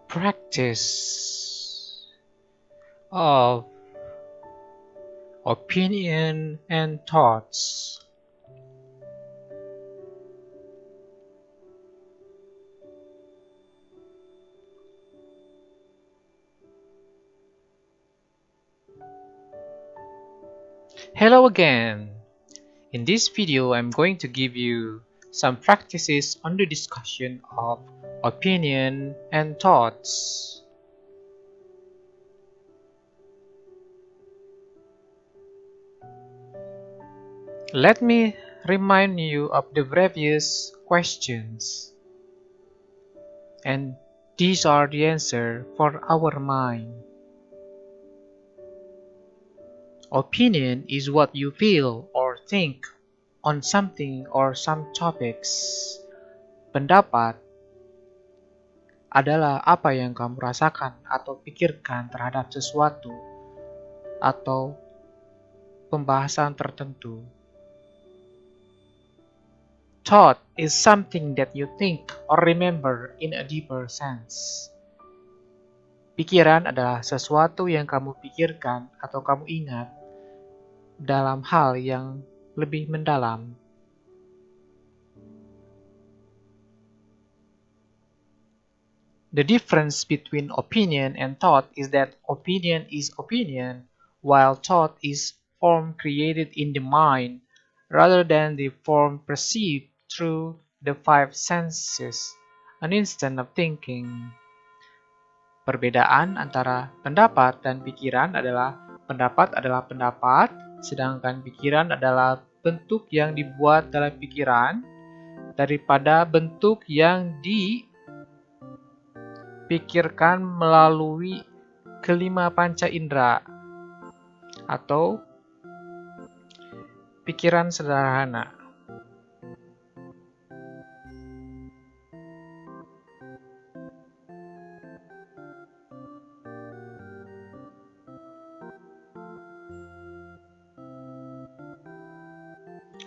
Practice of opinion and thoughts. Hello again. In this video, I'm going to give you some practices on the discussion of opinion and thoughts. Let me remind you of the previous questions. And these are the answer for our mind. Opinion is what you feel or think on something or some topics. Pendapat adalah apa yang kamu rasakan atau pikirkan terhadap sesuatu atau pembahasan tertentu. Thought is something that you think or remember in a deeper sense. Pikiran adalah sesuatu yang kamu pikirkan atau kamu ingat dalam hal yang lebih mendalam. The difference between opinion and thought is that opinion is opinion, while thought is form created in the mind rather than the form perceived through the five senses, an instant of thinking. Perbedaan antara pendapat dan pikiran adalah pendapat, sedangkan pikiran adalah bentuk yang dibuat dalam pikiran daripada bentuk yang dipikirkan melalui kelima panca indera atau pikiran sederhana.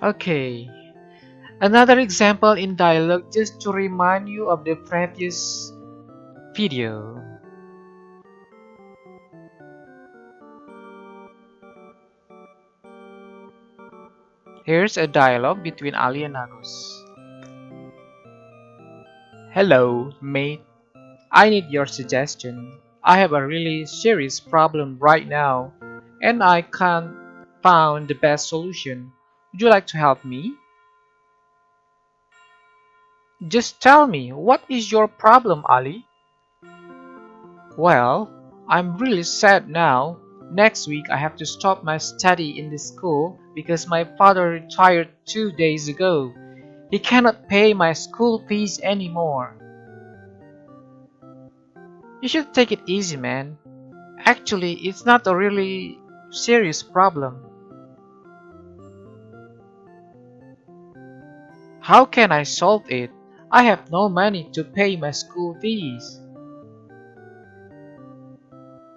Okay, another example in dialogue just to remind you of the previous video. Here's a dialogue between Ali and Agus. Hello, mate. I need your suggestion. I have a really serious problem right now, and I can't find the best solution. Would you like to help me? Just tell me, what is your problem, Ali? Well, I'm really sad now. Next week I have to stop my study in the school because my father retired 2 days ago. He cannot pay my school fees anymore. You should take it easy, man. Actually, it's not a really serious problem. How can I solve it? I have no money to pay my school fees.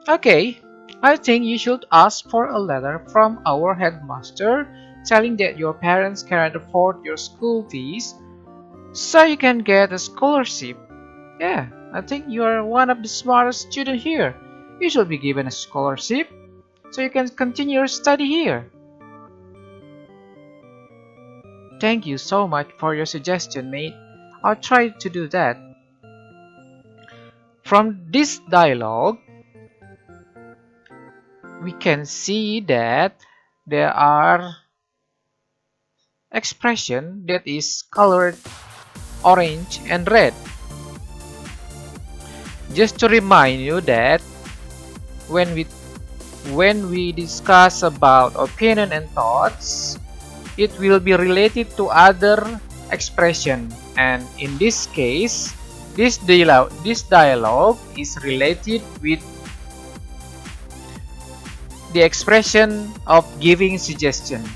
Okay, I think you should ask for a letter from our headmaster telling that your parents cannot afford your school fees so you can get a scholarship. Yeah, I think you are one of the smartest students here. You should be given a scholarship so you can continue your study here. Thank you so much for your suggestion, mate. I'll try to do that. From this dialogue, we can see that there are expression that is colored orange and red. Just to remind you that when we discuss about opinion and thoughts, it will be related to other expression, and in this case, this dialogue is related with the expression of giving suggestion,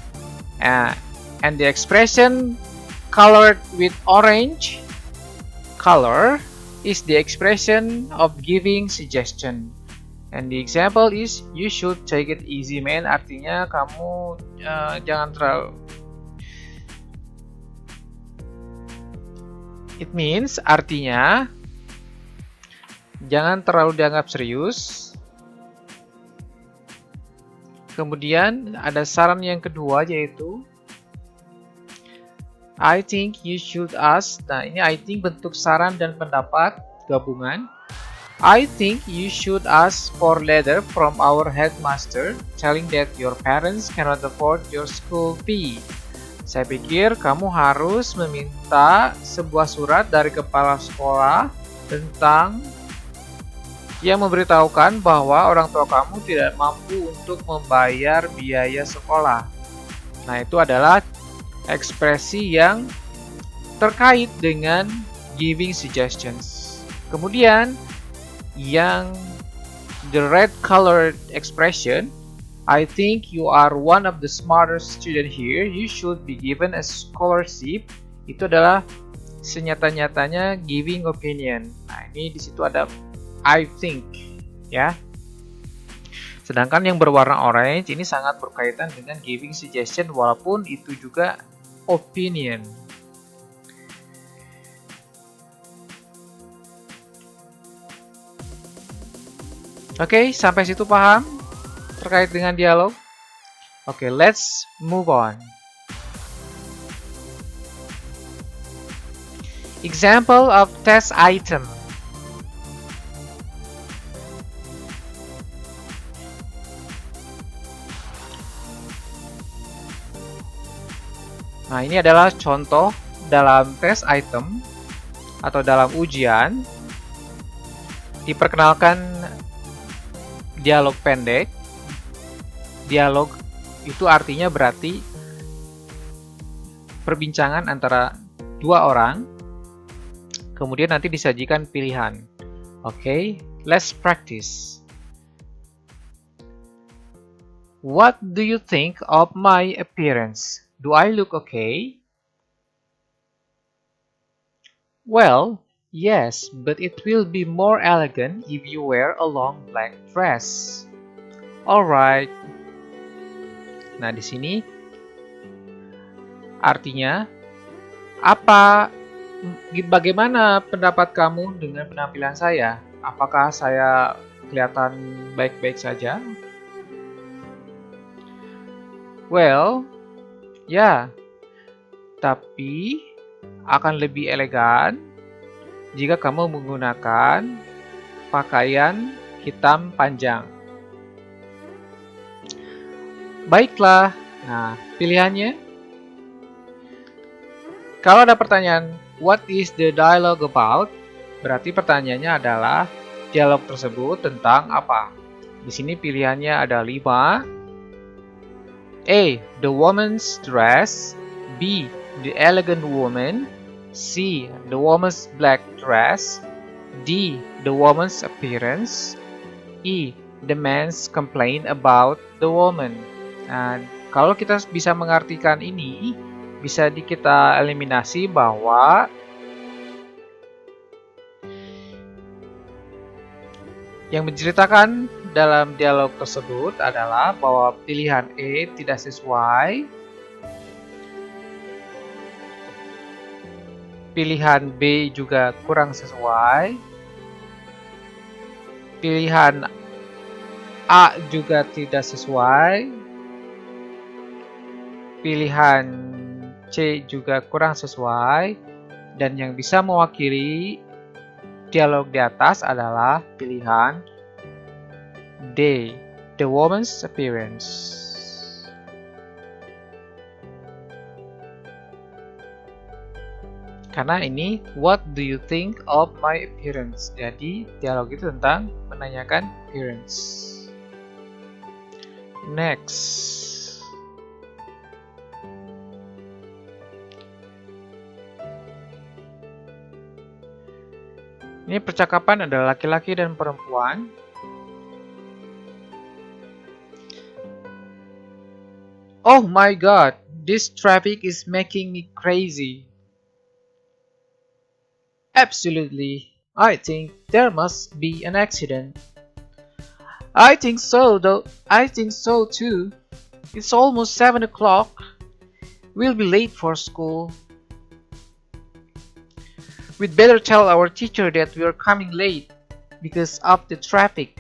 and the expression colored with orange color is the expression of giving suggestion. And the example is you should take it easy, man. Artinya kamu jangan terlalu. It means artinya Jangan terlalu dianggap serius. Kemudian ada saran yang kedua yaitu I think you should ask. Nah, ini I think bentuk saran dan pendapat gabungan. I think you should ask for letter from our headmaster telling that your parents cannot afford your school fee. Saya pikir kamu harus meminta sebuah surat dari kepala sekolah tentang yang memberitahukan bahwa orang tua kamu tidak mampu untuk membayar biaya sekolah. Nah, itu adalah ekspresi yang terkait dengan giving suggestions. Kemudian yang the red colored expression, I think you are one of the smartest student here, you should be given a scholarship. Itu adalah senyata-nyatanya giving opinion. Nah, ini di situ ada I think, ya. Sedangkan yang berwarna orange ini sangat berkaitan dengan giving suggestion walaupun itu juga opinion. Oke, sampai situ paham terkait dengan dialog? Oke, let's move on. Example of test item. Nah, ini adalah contoh dalam test item atau dalam ujian. Diperkenalkan dialog pendek. Dialog itu artinya berarti perbincangan antara dua orang. Kemudian nanti disajikan pilihan. Oke, let's practice. What do you think of my appearance? Do I look okay? Well, yes, but it will be more elegant if you wear a long black dress. Alright. Nah, di sini artinya bagaimana pendapat kamu dengan penampilan saya? Apakah saya kelihatan baik-baik saja? Well, ya, tapi akan lebih elegan jika kamu menggunakan pakaian hitam panjang. Baiklah, nah pilihannya. Kalau ada pertanyaan, what is the dialogue about? Berarti pertanyaannya adalah dialog tersebut tentang apa? Di sini pilihannya ada 5. A. The woman's dress. B. The elegant woman. C. The woman's black dress. D. The woman's appearance. E. The man's complaint about the woman. Nah, kalau kita bisa mengartikan ini, bisa kita eliminasi bahwa yang menceritakan dalam dialog tersebut adalah bahwa pilihan E tidak sesuai, pilihan B juga kurang sesuai, pilihan A juga tidak sesuai, pilihan C juga kurang sesuai, dan yang bisa mewakili dialog di atas adalah pilihan D, the woman's appearance. Karena ini, what do you think of my appearance? Jadi, dialog itu tentang menanyakan appearance. Next. Ini percakapan adalah laki-laki dan perempuan. Oh my god, this traffic is making me crazy. Absolutely, I think there must be an accident. I think so too. It's almost 7 o'clock. We'll be late for school. We'd better tell our teacher that we're coming late. because of the traffic.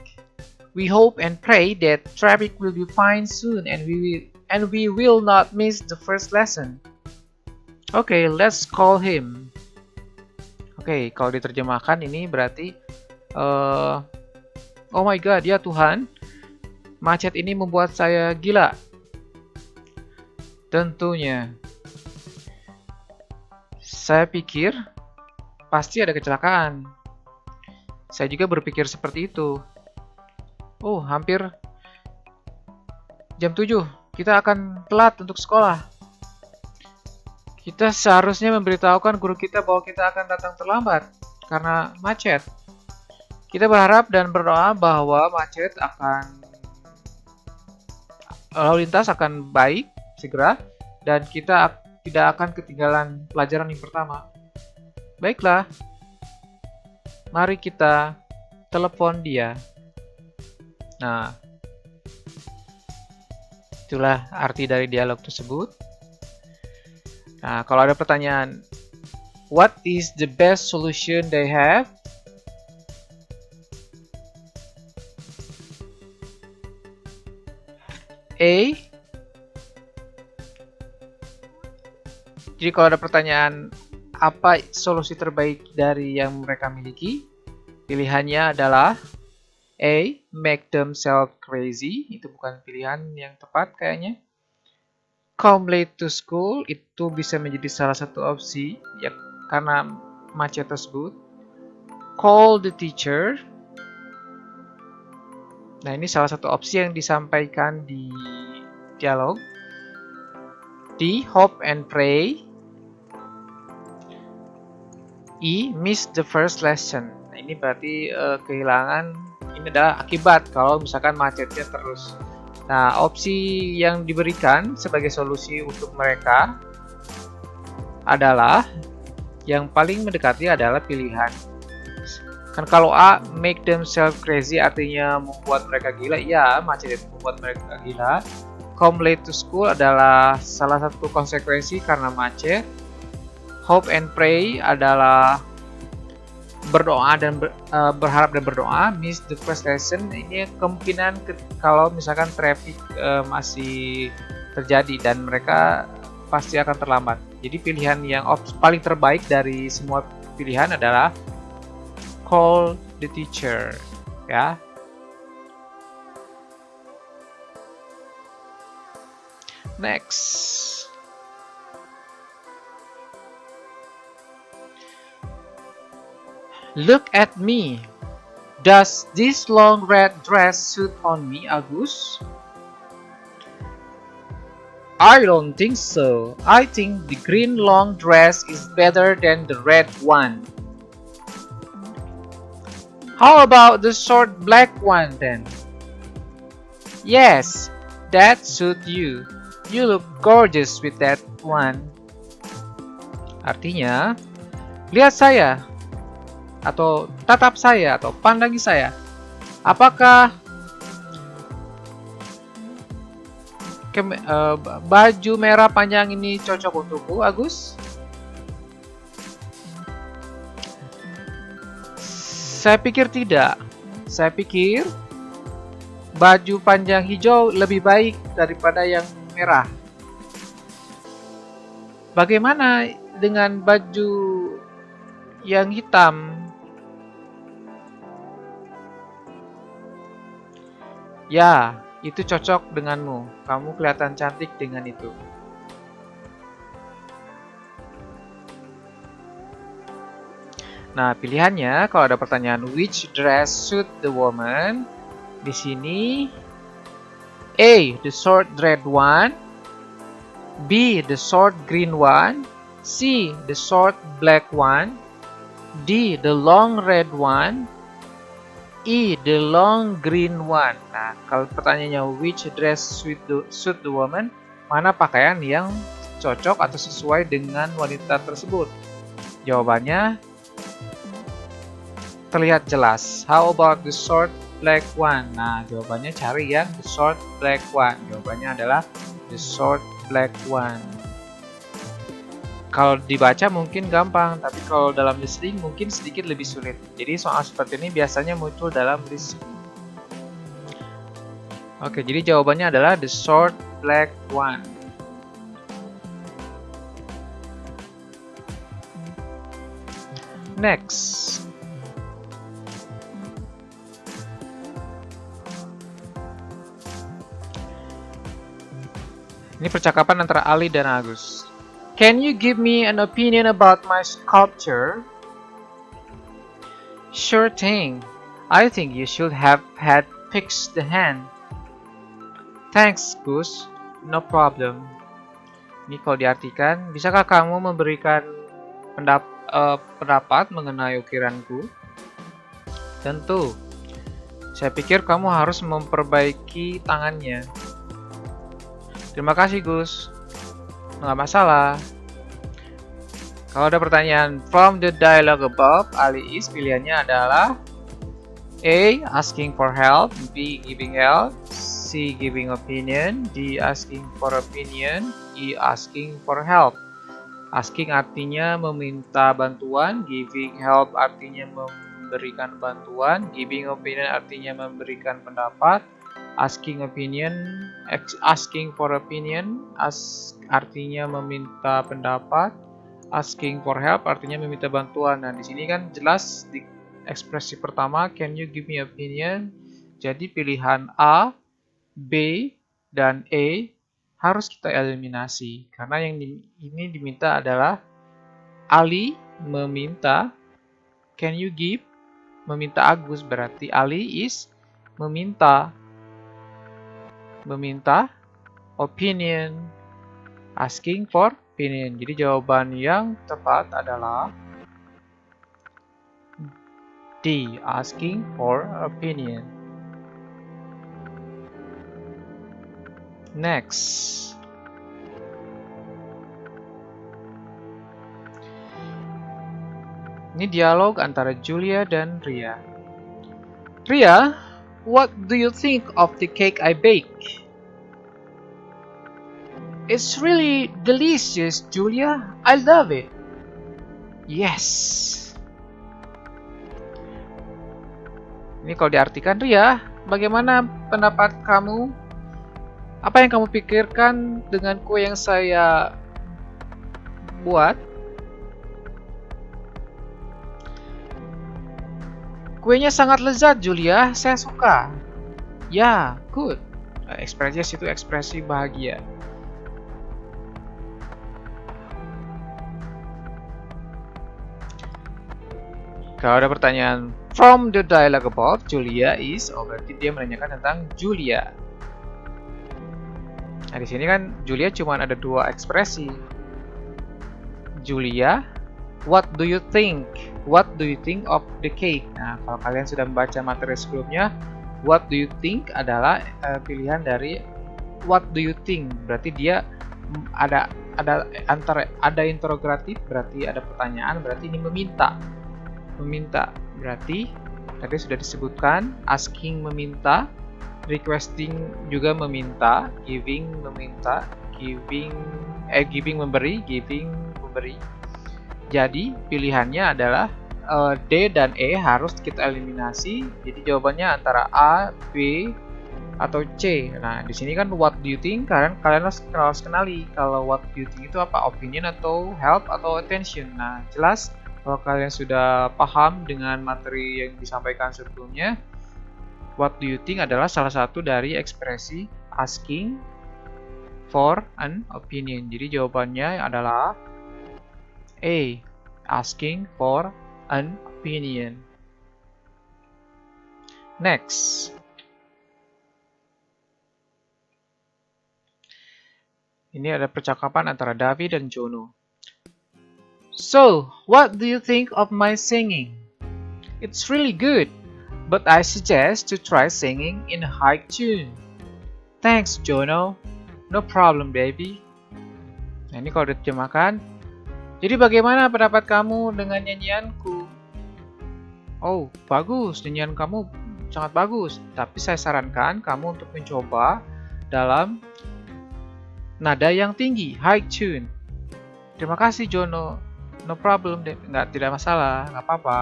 We hope and pray that traffic will be fine soon and we will not miss the first lesson. Okay, let's call him. Oke, kalau diterjemahkan ini berarti oh my god, ya Tuhan, macet ini membuat saya gila. Tentunya. Saya pikir pasti ada kecelakaan. Saya juga berpikir seperti itu. Oh, hampir jam 7. Kita akan telat untuk sekolah. Kita seharusnya memberitahukan guru kita bahwa kita akan datang terlambat karena macet. Kita berharap dan berdoa bahwa lalu lintas akan baik segera dan kita tidak akan ketinggalan pelajaran yang pertama. Baiklah, mari kita telepon dia. Nah, itulah arti dari dialog tersebut. Nah, kalau ada pertanyaan, what is the best solution they have? A. Jadi kalau ada pertanyaan, apa solusi terbaik dari yang mereka miliki? Pilihannya adalah A. Make themselves crazy. Itu bukan pilihan yang tepat kayaknya. Come late to school, itu bisa menjadi salah satu opsi ya, karena macet tersebut. Call the teacher. Nah, ini salah satu opsi yang disampaikan di dialog. D. Hope and pray. E. Miss the first lesson. Nah, ini berarti kehilangan, ini adalah akibat kalau misalkan macetnya terus. Nah, opsi yang diberikan sebagai solusi untuk mereka adalah yang paling mendekati adalah pilihan. Kan kalau A, make themselves crazy artinya membuat mereka gila. Ya, macet itu membuat mereka gila. Come late to school adalah salah satu konsekuensi karena macet. Hope and pray adalah berdoa dan berharap dan berdoa. Miss the first lesson, ini kemungkinan kalau misalkan traffic masih terjadi dan mereka pasti akan terlambat. Jadi pilihan yang paling terbaik dari semua pilihan adalah call the teacher, ya. Next. Look at me. Does this long red dress suit on me, Agus? I don't think so. I think the green long dress is better than the red one. How about the short black one then? Yes, that suits you. You look gorgeous with that one. Artinya, lihat saya, atau tatap saya, atau pandangi saya. Apakah baju merah panjang ini cocok untukku, Agus? Saya pikir tidak. Saya pikir baju panjang hijau lebih baik daripada yang merah. Bagaimana dengan baju yang hitam? Ya, itu cocok denganmu. Kamu kelihatan cantik dengan itu. Nah, pilihannya kalau ada pertanyaan which dress suit the woman, di sini A. The short red one, B. The short green one, C. The short black one, D. The long red one, E. The long green one. Nah, kalau pertanyaannya which dress suit the woman, mana pakaian yang cocok atau sesuai dengan wanita tersebut? Jawabannya terlihat jelas. How about the short black one? Nah, jawabannya cari yang the short black one. Jawabannya adalah the short black one. Kalau dibaca mungkin gampang, tapi kalau dalam listening mungkin sedikit lebih sulit. Jadi soal seperti ini biasanya muncul dalam listening. Oke, jadi jawabannya adalah the short black one. Next. Ini percakapan antara Ali dan Agus. Can you give me an opinion about my sculpture? Sure thing. I think you should have had fixed the hand. Thanks, Gus. No problem. Ini kalau diartikan, bisakah kamu memberikan pendapat mengenai ukiranku? Tentu. Saya pikir kamu harus memperbaiki tangannya. Terima kasih, Gus. Nggak masalah. Kalau ada pertanyaan from the dialogue above, Ali is pilihannya adalah A. Asking for help, B. Giving help, C. Giving opinion, D. Asking for opinion, E. Asking for help. Asking artinya meminta bantuan, giving help artinya memberikan bantuan, giving opinion artinya memberikan pendapat, asking for opinion artinya meminta pendapat, asking for help artinya meminta bantuan. Nah, di sini kan jelas di ekspresi pertama, can you give me opinion? Jadi pilihan A, B, dan E harus kita eliminasi karena yang ini diminta adalah Ali meminta can you give, meminta Agus, berarti Ali is meminta opinion, asking for opinion. Jadi jawaban yang tepat adalah D, asking for opinion. Next. Ini dialog antara Julia dan Ria. Ria, what do you think of the cake I baked? It's really delicious, Julia. I love it. Yes. Ini kalau diartikan, Ria, bagaimana pendapat kamu? Apa yang kamu pikirkan dengan kue yang saya buat? Kuenya sangat lezat, Julia. Saya suka. Ya, good. Ekspresi itu ekspresi bahagia. Kalau ada pertanyaan from the dialogue above, Julia is, berarti dia menanyakan tentang Julia. Nah, di sini kan Julia cuma ada dua ekspresi. Julia, what do you think? What do you think of the cake? Nah, kalau kalian sudah membaca materi sebelumnya, what do you think adalah pilihan dari what do you think. Berarti dia ada interrogatif, berarti ada pertanyaan, berarti ini meminta. Berarti tadi sudah disebutkan asking meminta, requesting juga meminta, giving memberi. Jadi pilihannya adalah D dan E harus kita eliminasi. Jadi jawabannya antara A, B, atau C. Nah, di sini kan what do you think, kalian harus kenali kalau what do you think itu apa, opinion atau help atau attention. Nah, jelas kalau kalian sudah paham dengan materi yang disampaikan sebelumnya, what do you think adalah salah satu dari ekspresi asking for an opinion. Jadi jawabannya adalah A, asking for an opinion. Next. Ini ada percakapan antara Davi dan Jono. So, what do you think of my singing? It's really good, but I suggest to try singing in a high tune. Thanks, Jono. No problem, baby. Nah, ini kalau diterjemahkan, jadi bagaimana pendapat kamu dengan nyanyianku? Oh, bagus, nyanyian kamu sangat bagus. Tapi saya sarankan kamu untuk mencoba dalam nada yang tinggi, high tune. Terima kasih Jono. No problem, nggak, tidak masalah, nggak apa-apa.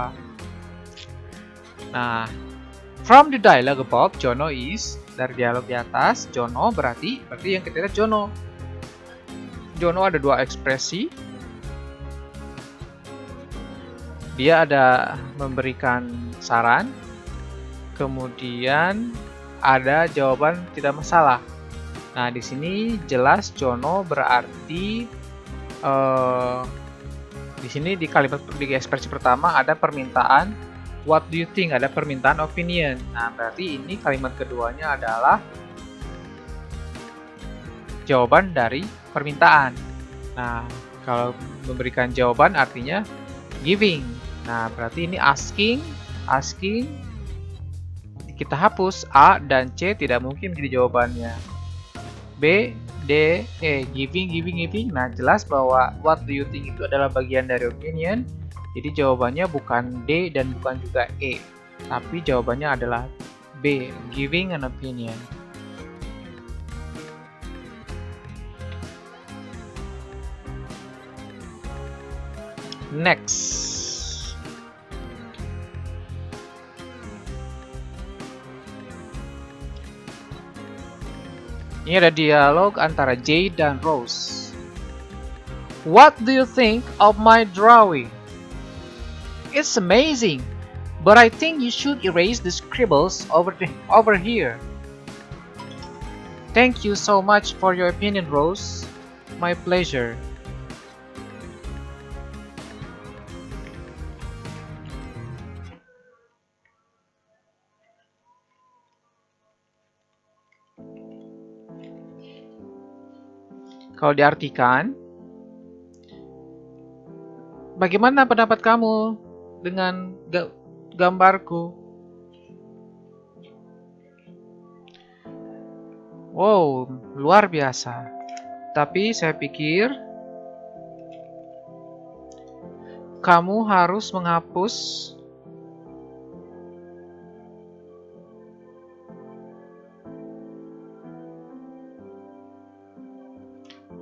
Nah, from the dialogue above, Jono is, dari dialog di atas, Jono berarti yang ketiga Jono. Jono ada dua ekspresi. Dia ada memberikan saran, kemudian ada jawaban tidak masalah. Nah, di sini jelas Jono berarti di sini di kalimat di ekspresi pertama ada permintaan what do you think, ada permintaan opinion. Nah, berarti ini kalimat keduanya adalah jawaban dari permintaan. Nah, kalau memberikan jawaban artinya giving. Nah, berarti ini asking, kita hapus A dan C tidak mungkin jadi jawabannya. B, D, E, giving. Nah, jelas bahwa what do you think itu adalah bagian dari opinion. Jadi jawabannya bukan D dan bukan juga E, tapi jawabannya adalah B, giving an opinion. Next. Ini ada dialog antara Jade dan Rose. What do you think of my drawing? It's amazing, but I think you should erase the scribbles over here. Thank you so much for your opinion, Rose. My pleasure. Kalau diartikan, bagaimana pendapat kamu dengan gambarku? Wow, luar biasa. Tapi saya pikir kamu harus menghapus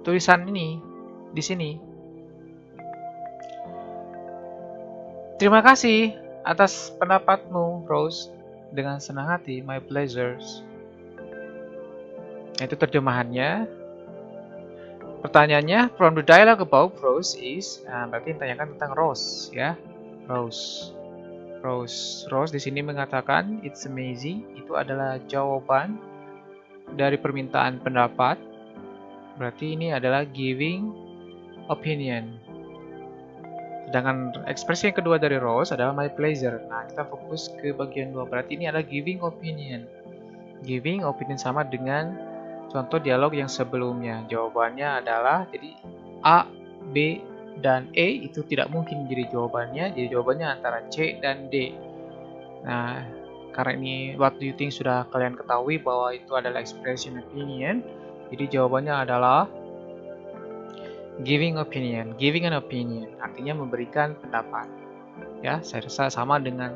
tulisan ini di sini. Terima kasih atas pendapatmu, Rose. Dengan senang hati, my pleasures. Itu terjemahannya. Pertanyaannya, from the dialogue above, Rose is, berarti ditanyakan tentang Rose, ya. Rose di sini mengatakan it's amazing. Itu adalah jawaban dari permintaan pendapat. Berarti ini adalah giving opinion. Sedangkan ekspresi yang kedua dari Rose adalah my pleasure. Nah, kita fokus ke bagian 2. Berarti ini adalah giving opinion. Giving opinion sama dengan contoh dialog yang sebelumnya. Jawabannya adalah, jadi A, B, dan E itu tidak mungkin menjadi jawabannya. Jadi jawabannya antara C dan D. Nah, karena ini what do you think sudah kalian ketahui bahwa itu adalah expression opinion. Jadi jawabannya adalah giving opinion, giving an opinion, artinya memberikan pendapat. Ya, saya rasa sama dengan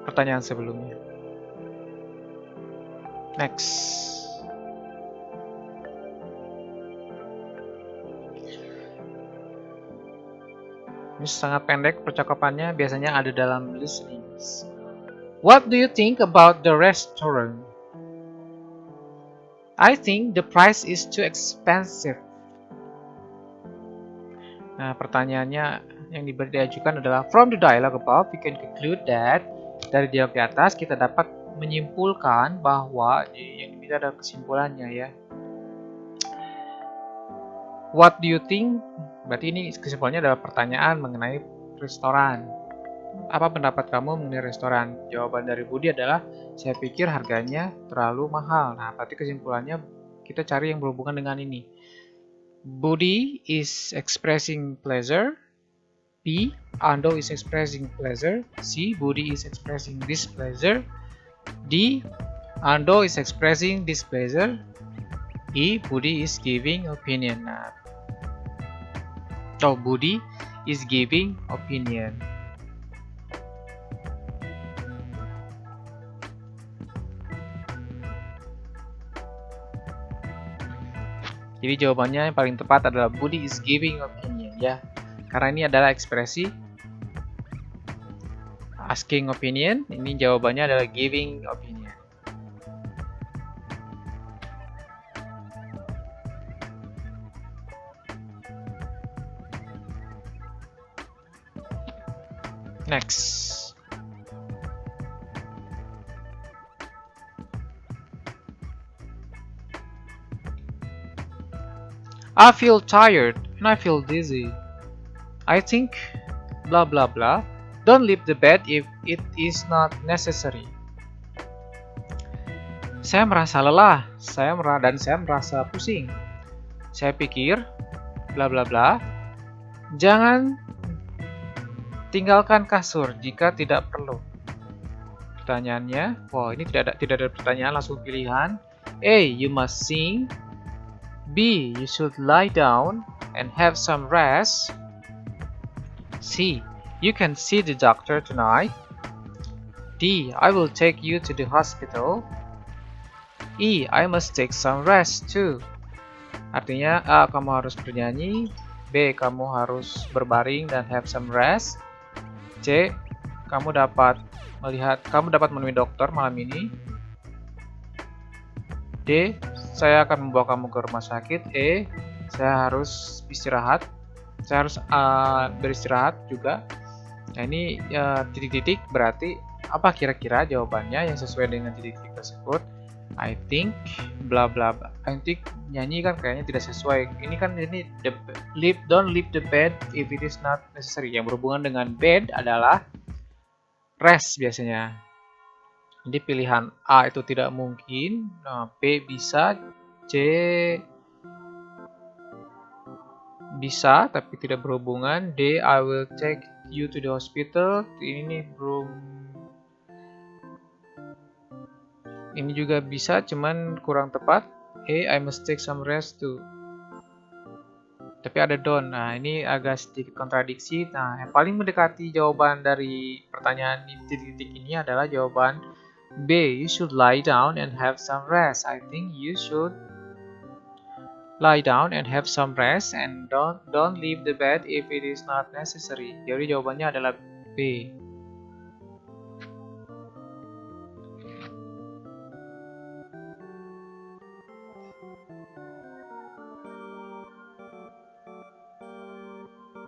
pertanyaan sebelumnya. Next. Ini sangat pendek percakapannya, biasanya ada dalam listening. What do you think about the restaurant? I think the price is too expensive. Nah, pertanyaannya yang diajukan adalah from the dialogue above, we can conclude that, dari dialog di atas kita dapat menyimpulkan bahwa yang diminta adalah kesimpulannya, ya. What do you think? Berarti ini kesimpulannya adalah pertanyaan mengenai restoran. Apa pendapat kamu mengenai restoran? Jawaban dari Budi adalah, saya pikir harganya terlalu mahal. Nah, berarti kesimpulannya kita cari yang berhubungan dengan ini. Budi is expressing pleasure. B, Ando is expressing pleasure. C, Budi is expressing displeasure. D, Ando is expressing displeasure. E, Budi is giving opinion. Nah, Budi is giving opinion. Jadi jawabannya yang paling tepat adalah Budi is giving opinion ya. Karena ini adalah ekspresi asking opinion, ini jawabannya adalah giving opinion. Next. I feel tired and I feel dizzy. I think blah blah blah. Don't leave the bed if it is not necessary. Saya merasa lelah, saya merasa pusing. Saya pikir bla bla bla. Jangan tinggalkan kasur jika tidak perlu. Pertanyaannya, wow ini tidak ada pertanyaan, langsung pilihan. A. You must sing. B. You should lie down and have some rest. C. You can see the doctor tonight. D. I will take you to the hospital. E. I must take some rest too. Artinya A. Kamu harus bernyanyi. B. Kamu harus berbaring dan have some rest. C. Kamu dapat menemui dokter malam ini. D. Saya akan membawa kamu ke rumah sakit. E. Saya harus istirahat. Saya harus beristirahat juga. Nah ini titik-titik berarti apa kira-kira jawabannya yang sesuai dengan titik-titik tersebut. I think bla bla bla. I think nyanyi kan kayaknya tidak sesuai. Ini kan don't leave the bed if it is not necessary. Yang berhubungan dengan bed adalah rest biasanya. Jadi pilihan A itu tidak mungkin. Nah, B bisa, C bisa tapi tidak berhubungan. D. I will take you to the hospital. Ini belum. Ini juga bisa, cuman kurang tepat. E. I must take some rest too. Tapi ada don't. Nah, ini agak sedikit kontradiksi. Nah, yang paling mendekati jawaban dari pertanyaan di titik-titik ini adalah jawaban B. You should lie down and have some rest. I think you should lie down and have some rest and don't leave the bed if it is not necessary. Jadi jawabannya adalah B.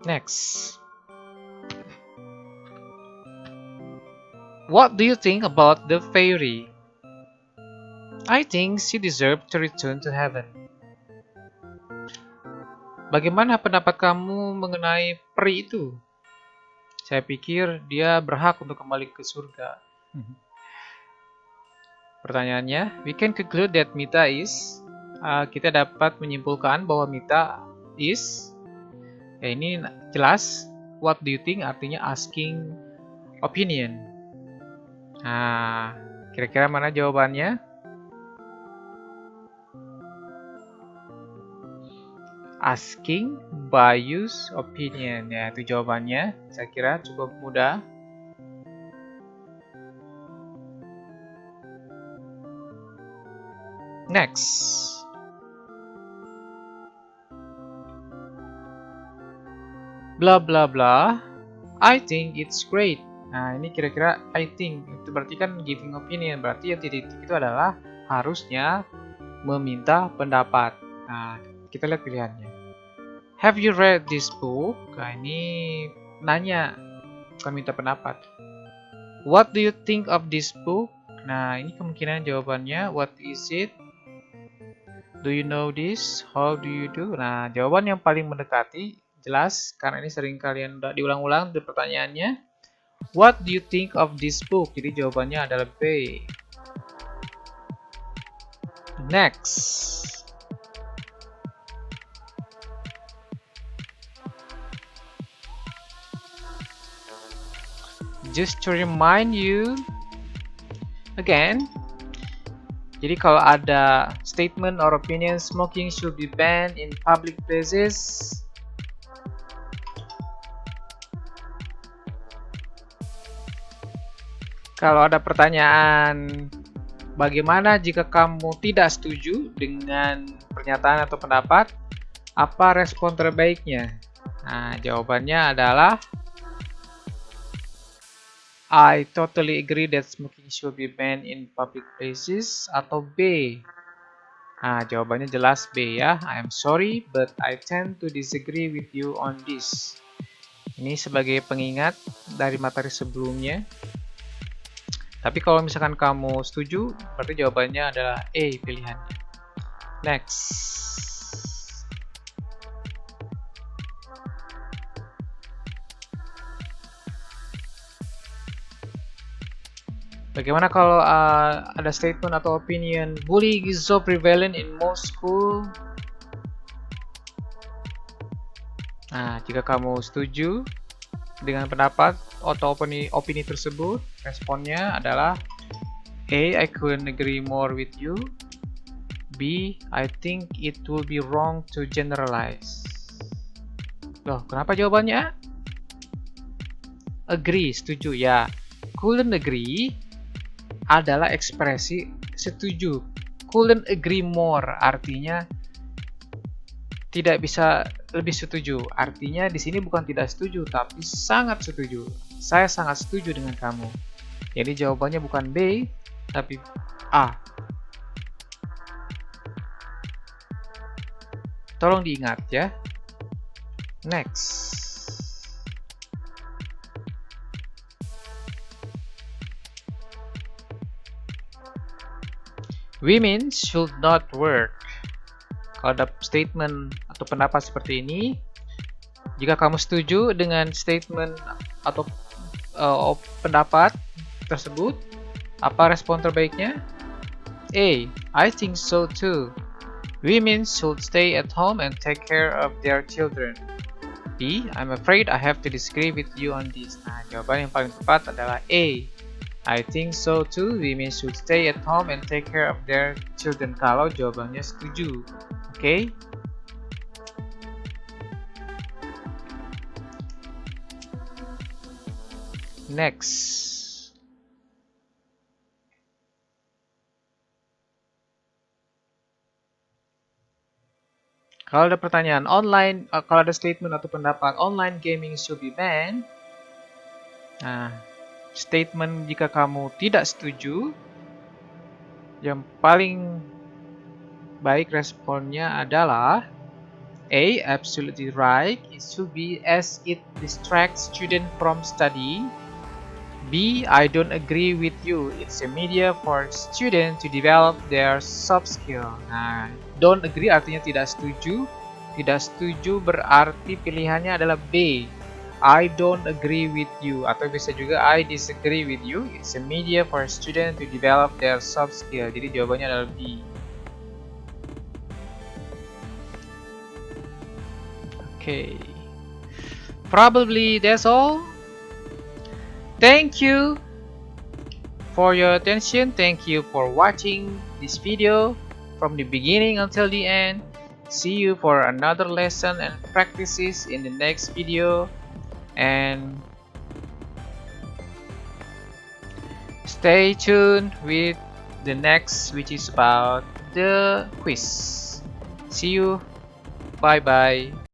Next. What do you think about the fairy? I think she deserved to return to heaven. Bagaimana pendapat kamu mengenai peri itu? Saya pikir dia berhak untuk kembali ke surga. Pertanyaannya, we can conclude that Mita is. Kita dapat menyimpulkan bahwa Mita is. Ya ini jelas. What do you think artinya asking opinion. Nah, kira-kira mana jawabannya? Asking Bayu's opinion. Ya, itu jawabannya. Saya kira cukup mudah. Next. Blah blah blah. I think it's great. Nah, ini kira-kira I think itu berarti kan giving opinion. Berarti yang titik itu adalah harusnya meminta pendapat. Nah, kita lihat pilihannya. Have you read this book? Nah, ini nanya, bukan minta pendapat. What do you think of this book? Nah, ini kemungkinan jawabannya. What is it? Do you know this? How do you do? Nah, jawaban yang paling mendekati jelas karena ini sering kalian udah diulang-ulang di pertanyaannya. What do you think of this book? Jadi jawabannya adalah B. Next. Just to remind you again. Jadi kalau ada statement or opinion smoking should be banned in public places. Kalau ada pertanyaan, bagaimana jika kamu tidak setuju dengan pernyataan atau pendapat. Apa respon terbaiknya? Nah, jawabannya adalah I totally agree that smoking should be banned in public places, atau B. Nah, jawabannya jelas B ya. I am sorry, but I tend to disagree with you on this. Ini sebagai pengingat dari materi sebelumnya. Tapi kalau misalkan kamu setuju, berarti jawabannya adalah A pilihannya. Next. Bagaimana kalau ada statement atau opinion, bullying is so prevalent in most school? Nah, jika kamu setuju dengan pendapat atau opini tersebut, responnya adalah A. I couldn't agree more with you. B. I think it will be wrong to generalize. Loh, kenapa jawabannya? Agree, setuju ya. Couldn't agree adalah ekspresi setuju. Couldn't agree more artinya tidak bisa lebih setuju. Artinya di sini bukan tidak setuju, tapi sangat setuju. Saya sangat setuju dengan kamu. Jadi jawabannya bukan B, tapi A. Tolong diingat ya. Next. Women should not work. Kalau ada statement atau pendapat seperti ini, jika kamu setuju dengan statement atau pendapat tersebut, apa respon terbaiknya? A. I think so too. Women should stay at home and take care of their children. B. I'm afraid I have to disagree with you on this. Nah, jawaban yang paling tepat adalah A. I think so too. Women should stay at home and take care of their children. Kalau jawabannya setuju. Oke. Next. Kalau ada pertanyaan online, kalau ada statement atau pendapat online gaming should be banned. Nah, statement jika kamu tidak setuju, yang paling baik responnya adalah A. Absolutely right. It should be as it distracts students from studying. B. I don't agree with you. It's a media for students to develop their soft skill. Nah, don't agree artinya tidak setuju. Tidak setuju berarti pilihannya adalah B. I don't agree with you. Atau bisa juga I disagree with you. It's a media for students to develop their soft skill. Jadi jawabannya adalah B. Okay. Probably that's all. Thank you for your attention. Thank you for watching this video from the beginning until the end. See you for another lesson and practices in the next video. And stay tuned with the next, which is about the quiz. See you. Bye bye.